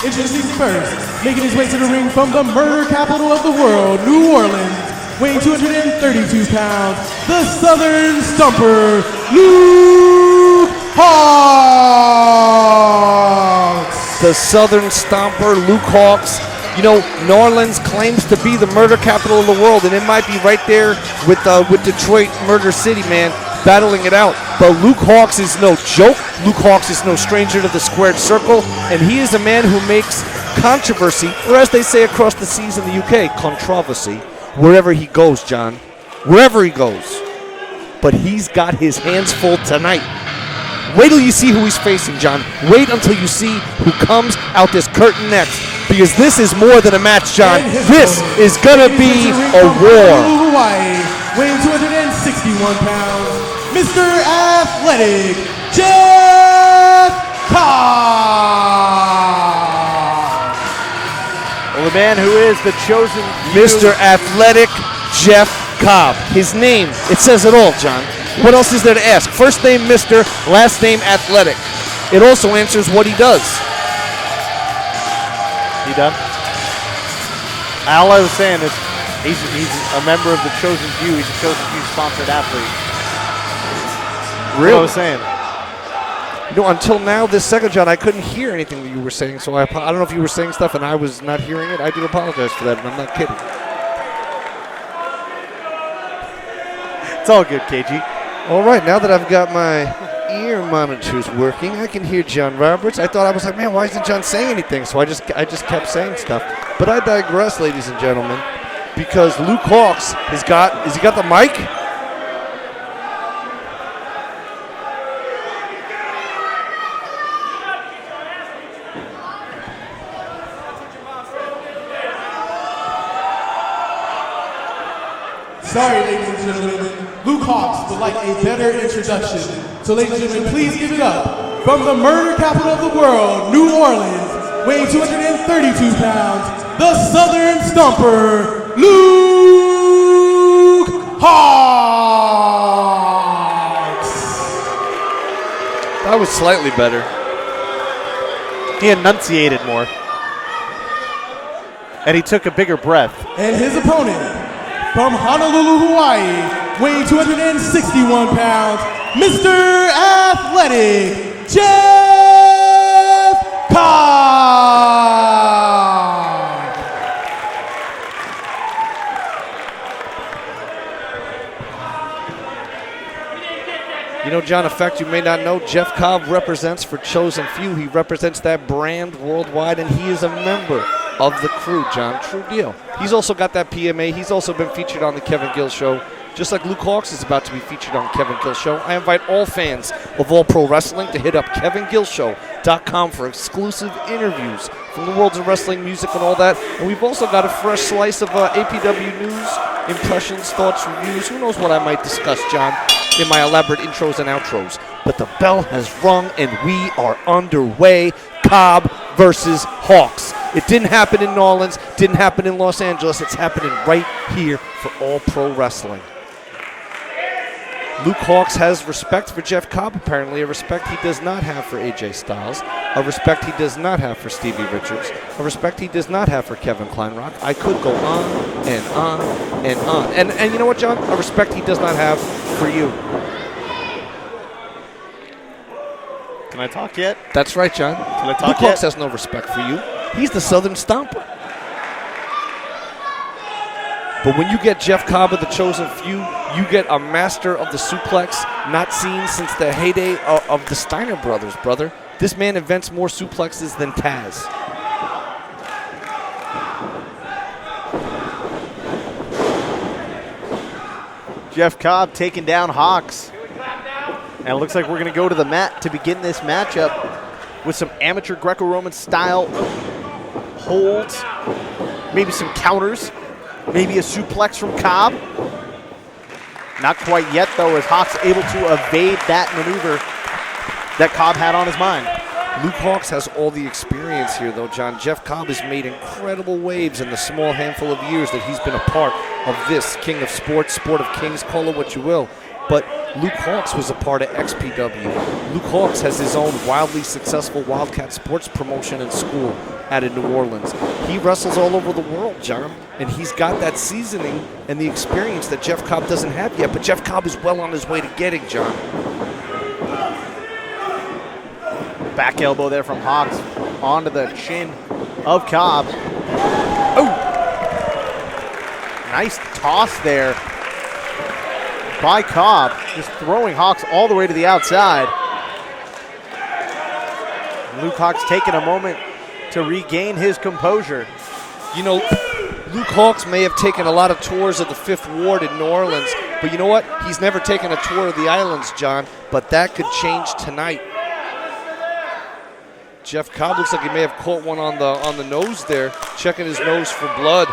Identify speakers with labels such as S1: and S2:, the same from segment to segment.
S1: Introducing first, making his way to the ring from the murder capital of the world, New Orleans, weighing 232 pounds, the Southern Stomper, Luke Hawx.
S2: The Southern Stomper, Luke Hawx. You know, New Orleans claims to be the murder capital of the world, and it might be right there with Detroit, Murder City, man, battling it out. But Luke Hawx is no joke. Luke Hawx is no stranger to the squared circle, and he is a man who makes controversy, or as they say across the seas in the UK, controversy, wherever he goes, John. Wherever he goes. But he's got his hands full tonight. Wait till you see who he's facing, John. Wait until you see who comes out this curtain next. Because this is more than a match, John. This is going to be a war.
S1: Hawaii, weighing 261 pounds, Mr. Athletic, Jeff Cobb.
S3: Well, the man who is the chosen
S2: Mr. Athletic, Jeff Cobb. His name, it says it all, John. What else is there to ask? First name Mr., last name Athletic. It also answers what he does.
S3: You done? All I was saying is he's a member of the Chosen Few. He's a Chosen Few sponsored athlete. Really? What I was saying.
S2: You know, until now, this second, John, I couldn't hear anything that you were saying, so I don't know if you were saying stuff and I was not hearing it. I do apologize for that, and I'm not kidding.
S3: It's all good, KG.
S2: All right, now that I've got my ear monitors working, I can hear John Roberts. I was like, man, why isn't John saying anything? So I just kept saying stuff. But I digress, ladies and gentlemen, because Luke Hawx has he got the mic?
S1: Sorry, ladies and gentlemen, Luke Hawx would like a better introduction. So, ladies and gentlemen, please give it up from the murder capital of the world, New Orleans, weighing 232 pounds, the Southern Stomper, Luke Hawx.
S2: That was slightly better.
S3: He enunciated more. And he took a bigger breath.
S1: And his opponent, from Honolulu, Hawaii, weighing 261 pounds, Mr. Athletic, Jeff Cobb.
S2: You know, John, a fact you may not know, Jeff Cobb represents for Chosen Few. He represents that brand worldwide, and he is a member of the crew, John. True deal. He's also got that PMA. He's also been featured on the Kevin Gill Show, just like Luke Hawx is about to be featured on Kevin Gill Show. I invite all fans of all pro wrestling to hit up KevinGillShow.com for exclusive interviews from the worlds of wrestling, music, and all that. And we've also got a fresh slice of APW news, impressions, thoughts, reviews. Who knows what I might discuss, John, in my elaborate intros and outros. But the bell has rung, and we are underway. Cobb versus Hawx. It didn't happen in New Orleans, didn't happen in Los Angeles. It's happening right here for All Pro Wrestling. Luke Hawx has respect for Jeff Cobb, apparently, a respect he does not have for AJ Styles, a respect he does not have for Stevie Richards, a respect he does not have for Kevin Kleinrock. I could go on and on and on. And you know what, John? A respect he does not have for you.
S3: Can I talk yet?
S2: That's right, John.
S3: Can I talk
S2: Luke
S3: yet?
S2: Hawx has no respect for you. He's the Southern Stomper. But when you get Jeff Cobb of the Chosen Few, you get a master of the suplex not seen since the heyday of the Steiner brothers, brother. This man invents more suplexes than Taz.
S3: Jeff Cobb taking down Hawx. And it looks like we're going to go to the mat to begin this matchup with some amateur Greco-Roman style holds, maybe some counters, maybe a suplex from Cobb. Not quite yet, though, as Hawx able to evade that maneuver that Cobb had on his mind.
S2: Luke Hawx has all the experience here, though, John. Jeff Cobb has made incredible waves in the small handful of years that he's been a part of this King of Sports, Sport of Kings, call it what you will. But Luke Hawx was a part of XPW. Luke Hawx has his own wildly successful Wildcat sports promotion and school. out of New Orleans. He wrestles all over the world, John, and he's got that seasoning and the experience that Jeff Cobb doesn't have yet, but Jeff Cobb is well on his way to getting, John.
S3: Back elbow there from Hawx onto the chin of Cobb. Oh! Nice toss there by Cobb, just throwing Hawx all the way to the outside. Luke Hawx taking a moment to regain his composure.
S2: You know, Luke Hawx may have taken a lot of tours of the Fifth Ward in New Orleans, but you know what? He's never taken a tour of the islands, John, but that could change tonight. Jeff Cobb looks like he may have caught one on the nose there, checking his nose for blood.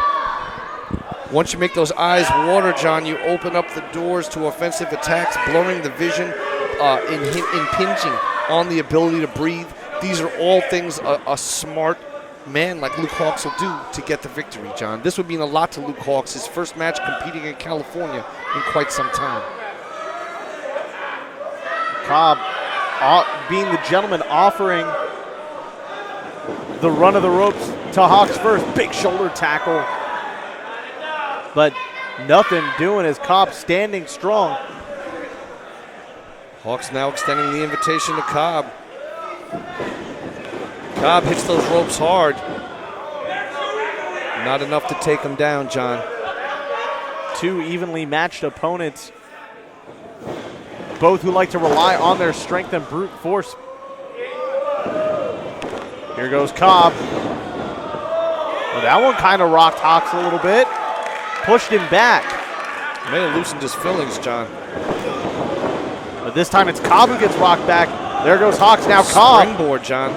S2: Once you make those eyes water, John, you open up the doors to offensive attacks, blurring the vision, impinging on the ability to breathe. These are all things a smart man like Luke Hawx will do to get the victory, John. This would mean a lot to Luke Hawx, his first match competing in California in quite some time.
S3: Cobb, being the gentleman, offering the run of the ropes to Hawx first. Big shoulder tackle. But nothing doing as Cobb standing strong.
S2: Hawx now extending the invitation to Cobb. Cobb hits those ropes hard. Not enough to take him down, John.
S3: Two evenly matched opponents, both who like to rely on their strength and brute force. Here goes Cobb. Well, that one kind of rocked Hawx a little bit. Pushed him back.
S2: May have loosened his fillings, John.
S3: But this time it's Cobb who gets rocked back. There goes Hawx, now Cobb.
S2: Springboard, John.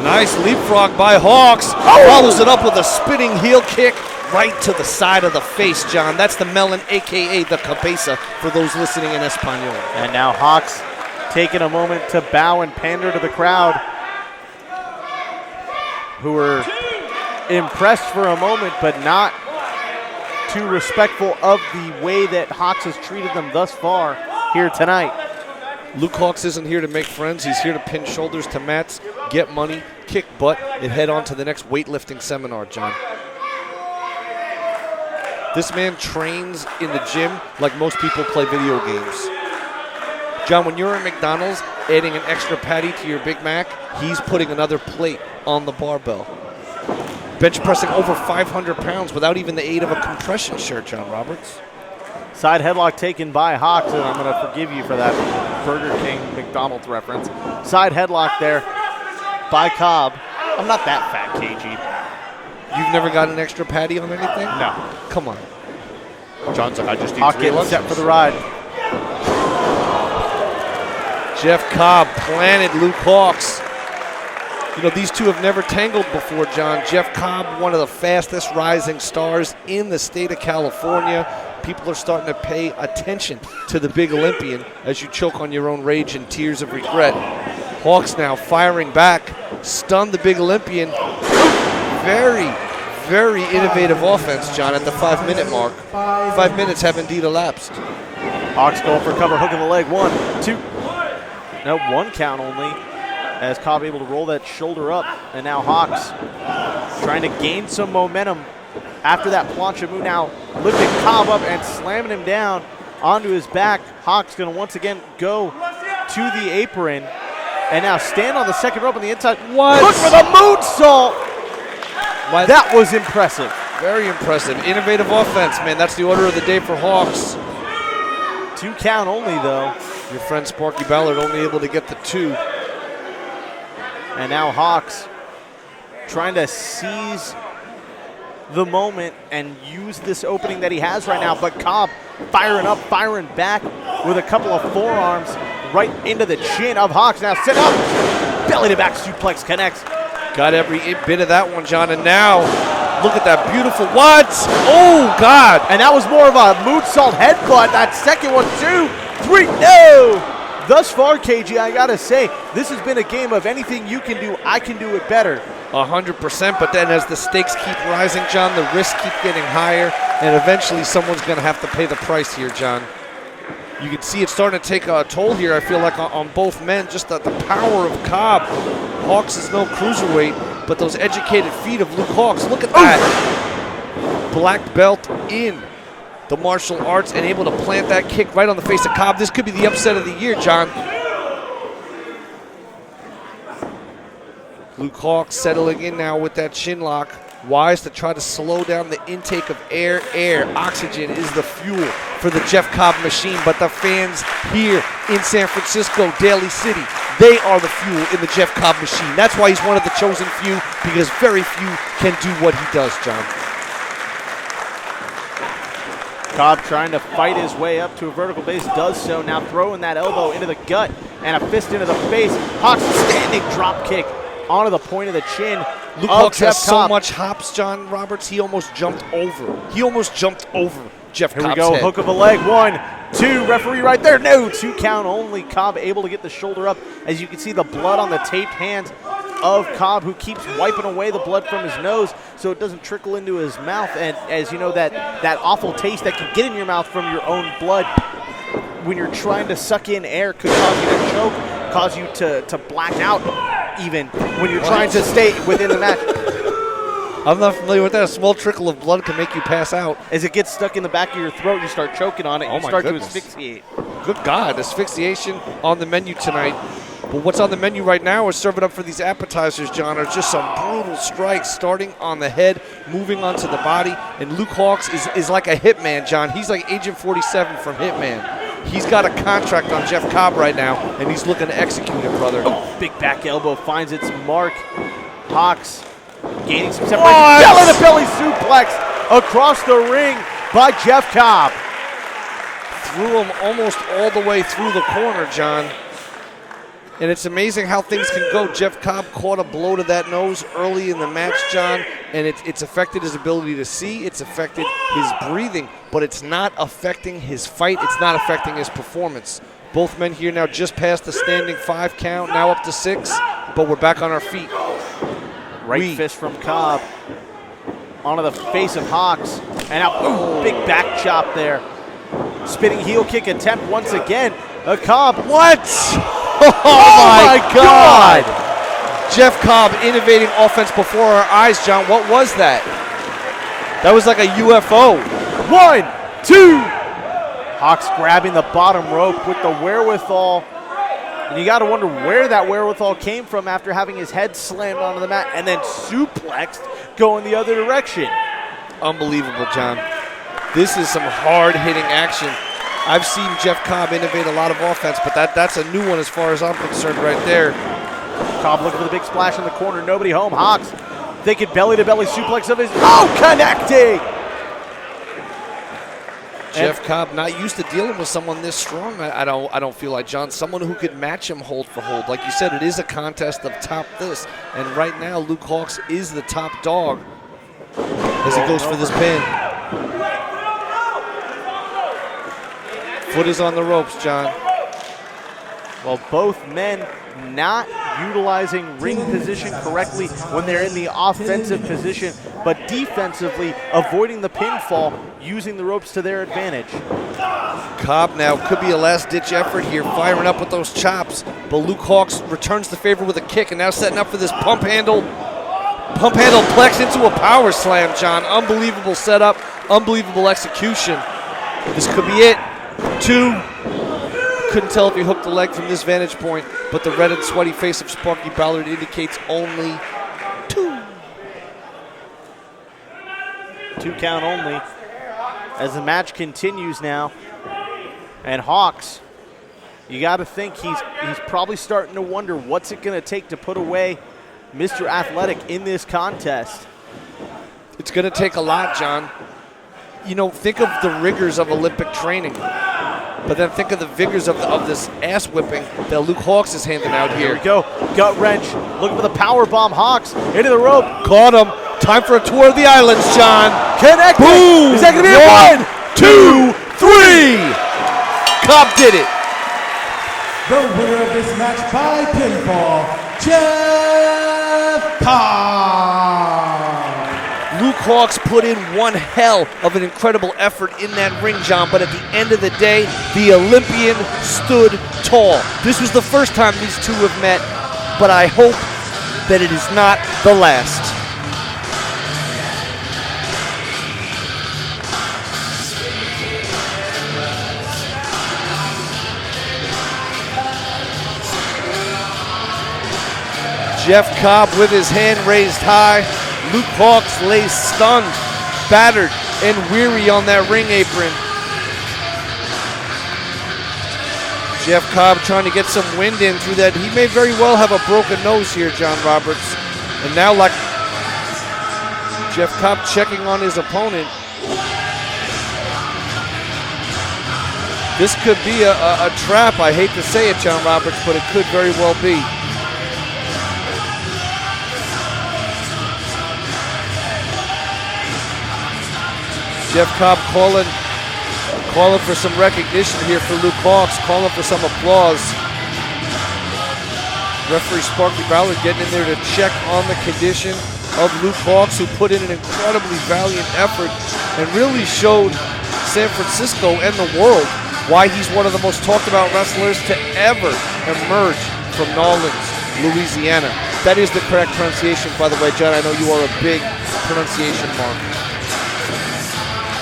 S2: Nice leapfrog by Hawx.
S3: Oh!
S2: Follows it up with a spinning heel kick right to the side of the face, John. That's the melon, a.k.a. the cabeza, for those listening in Espanol.
S3: And now Hawx taking a moment to bow and pander to the crowd, who were impressed for a moment, but not too respectful of the way that Hawx has treated them thus far here tonight.
S2: Luke Hawx isn't here to make friends. He's here to pin shoulders to mats, get money, kick butt, and head on to the next weightlifting seminar, John. This man trains in the gym like most people play video games. John, when you're at McDonald's adding an extra patty to your Big Mac, he's putting another plate on the barbell. Bench pressing over 500 pounds without even the aid of a compression shirt, John Roberts.
S3: Side headlock taken by Hawx, and I'm going to forgive you for that Burger King McDonald's reference. Side headlock there by Cobb. I'm not that fat, KG.
S2: You've never got an extra patty on anything?
S3: No.
S2: Come on. John's like, I just eat
S3: Hawk
S2: 3
S3: getting
S2: lunches.
S3: set for the ride.
S2: Jeff Cobb planted Luke Hawx. You know, these two have never tangled before, John. Jeff Cobb, one of the fastest rising stars in the state of California. People are starting to pay attention to the big Olympian as you choke on your own rage and tears of regret. Hawx now firing back, stunned the big Olympian. Very, very innovative offense, John, at the 5-minute mark. 5 minutes have indeed elapsed.
S3: Hawx going for cover, hook of the leg. 1, 2. No, 1 count only, as Cobb able to roll that shoulder up. And now Hawx trying to gain some momentum after that plancha move, now lifting Cobb up and slamming him down onto his back. Hawx going to once again go to the apron and now stand on the second rope on the inside.
S2: What?
S3: Look for the moonsault.
S2: What?
S3: That was impressive.
S2: Very impressive. Innovative offense, man. That's the order of the day for Hawx.
S3: 2 count only, though.
S2: Your friend Sparky Ballard only able to get the 2.
S3: And now Hawx trying to seize the moment and use this opening that he has right now. But Cobb firing up, firing back with a couple of forearms right into the chin of Hawx. Now sit up, belly to back suplex connects.
S2: Got every bit of that one, John. And now look at that beautiful, what? Oh, God.
S3: And that was more of a moonsault headbutt. That second one, 2, 3, no! Thus far, KG, I gotta say, this has been a game of anything you can do, I can do it better.
S2: 100%, but then as the stakes keep rising, John, the risks keep getting higher, and eventually someone's going to have to pay the price here, John. You can see it's starting to take a toll here, I feel like, on both men. Just the power of Cobb. Hawx is no cruiserweight, but those educated feet of Luke Hawx, look at that. Black belt in the martial arts and able to plant that kick right on the face of Cobb. This could be the upset of the year, John. Luke Hawx settling in now with that chin lock. Wise to try to slow down the intake of air. Oxygen is the fuel for the Jeff Cobb machine, but the fans here in San Francisco, Daly City, they are the fuel in the Jeff Cobb machine. That's why he's one of the chosen few, because very few can do what he does, John.
S3: Cobb trying to fight his way up to a vertical base, does so, now throwing that elbow into the gut and a fist into the face. Hawx standing drop kick onto the point of the chin.
S2: Luke Hawx has so much hops, John Roberts, he almost jumped over. He almost jumped over Jeff Cobb's
S3: head. Here we go,
S2: head.
S3: hook of a leg, 1, 2, referee right there, no, 2 count only. Cobb able to get the shoulder up. As you can see, the blood on the taped hands of Cobb, who keeps wiping away the blood from his nose so it doesn't trickle into his mouth. And as you know, that awful taste that can get in your mouth from your own blood when you're trying to suck in air could cause you to choke, cause you to black out even when you're trying to stay within the match.
S2: I'm not familiar with that. A small trickle of blood can make you pass out.
S3: As it gets stuck in the back of your throat, you start choking on it, and you start to asphyxiate.
S2: Good God, asphyxiation on the menu tonight. But what's on the menu right now is serving up for these appetizers, John, are just some brutal strikes starting on the head, moving onto the body. And Luke Hawx is like a hitman, John. He's like Agent 47 from Hitman. He's got a contract on Jeff Cobb right now, and he's looking to execute it, brother.
S3: Oh, big back elbow finds its mark. Hawx gaining some separation. Belly-to-belly suplex across the ring by Jeff Cobb.
S2: Threw him almost all the way through the corner, John. And it's amazing how things can go. Jeff Cobb caught a blow to that nose early in the match, John, and it's affected his ability to see. It's affected his breathing, but it's not affecting his fight. It's not affecting his performance. Both men here now just past the standing 5 count, now up to 6, but we're back on our feet.
S3: Right fist from Cobb onto the face of Hawx, and now big back chop there. Spinning heel kick attempt once again. Cobb.
S2: What? Oh my God! Jeff Cobb innovating offense before our eyes, John. What was that? That was like a UFO.
S3: 1, 2. Hawx grabbing the bottom rope with the wherewithal. And you got to wonder where that wherewithal came from after having his head slammed onto the mat and then suplexed going the other direction.
S2: Unbelievable, John. This is some hard-hitting action. I've seen Jeff Cobb innovate a lot of offense, but that's a new one as far as I'm concerned right there.
S3: Cobb looking for the big splash in the corner. Nobody home. Hawx thinking belly-to-belly suplex of his. Oh, connecting!
S2: Jeff Cobb not used to dealing with someone this strong. I don't feel like, John. Someone who could match him hold for hold. Like you said, it is a contest of top this. And right now, Luke Hawx is the top dog as he goes for this pin. Foot is on the ropes, John.
S3: Well, both men not utilizing ring position correctly when they're in the offensive position, but defensively avoiding the pinfall, using the ropes to their advantage.
S2: Cobb now could be a last-ditch effort here, firing up with those chops, but Luke Hawx returns the favor with a kick and now setting up for this pump handle plex into a power slam, John. Unbelievable setup, unbelievable execution. This could be it. 2. Couldn't tell if he hooked the leg from this vantage point, but the red and sweaty face of Sparky Ballard indicates only 2.
S3: 2 count only as the match continues now. And Hawx, you got to think he's probably starting to wonder what's it going to take to put away Mr. Athletic in this contest.
S2: It's going to take a lot, John. You know, think of the rigors of Olympic training, but then think of the vigors of this ass whipping that Luke Hawx is handing out here.
S3: Here we go. Gut wrench. Looking for the power bomb. Hawx into the rope.
S2: Caught him. Time for a tour of the islands, John.
S3: Connected.
S2: Boom.
S3: Is that going to be a 1,
S2: 2, 3? Cobb did it.
S1: The winner of this match by pinfall, Jeff Cobb.
S2: Luke Hawx put in one hell of an incredible effort in that ring, John, but at the end of the day, the Olympian stood tall. This was the first time these two have met, but I hope that it is not the last. Jeff Cobb with his hand raised high. Luke Hawx lays stunned, battered, and weary on that ring apron. Jeff Cobb trying to get some wind in through that. He may very well have a broken nose here, John Roberts. And now, like Jeff Cobb checking on his opponent. This could be a trap. I hate to say it, John Roberts, but it could very well be. Jeff Cobb calling for some recognition here for Luke Hawx, calling for some applause. Referee Sparky Ballard getting in there to check on the condition of Luke Hawx, who put in an incredibly valiant effort and really showed San Francisco and the world why he's one of the most talked about wrestlers to ever emerge from Nolens, Louisiana. That is the correct pronunciation, by the way, John. I know you are a big pronunciation mark.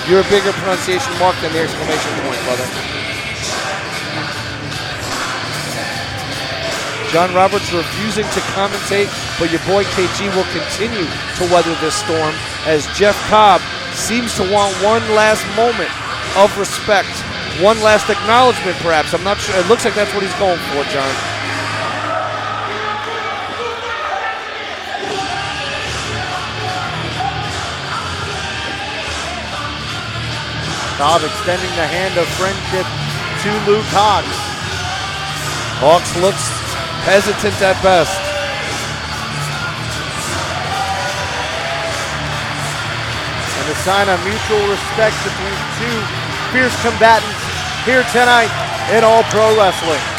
S2: You're a bigger pronunciation mark than the exclamation point, brother. John Roberts refusing to commentate, but your boy KG will continue to weather this storm as Jeff Cobb seems to want one last moment of respect, one last acknowledgement perhaps. I'm not sure. It looks like that's what he's going for, John.
S3: Cobb extending the hand of friendship to Luke Hawx.
S2: Hawx looks hesitant at best.
S3: And a sign of mutual respect between two fierce combatants here tonight in All Pro Wrestling.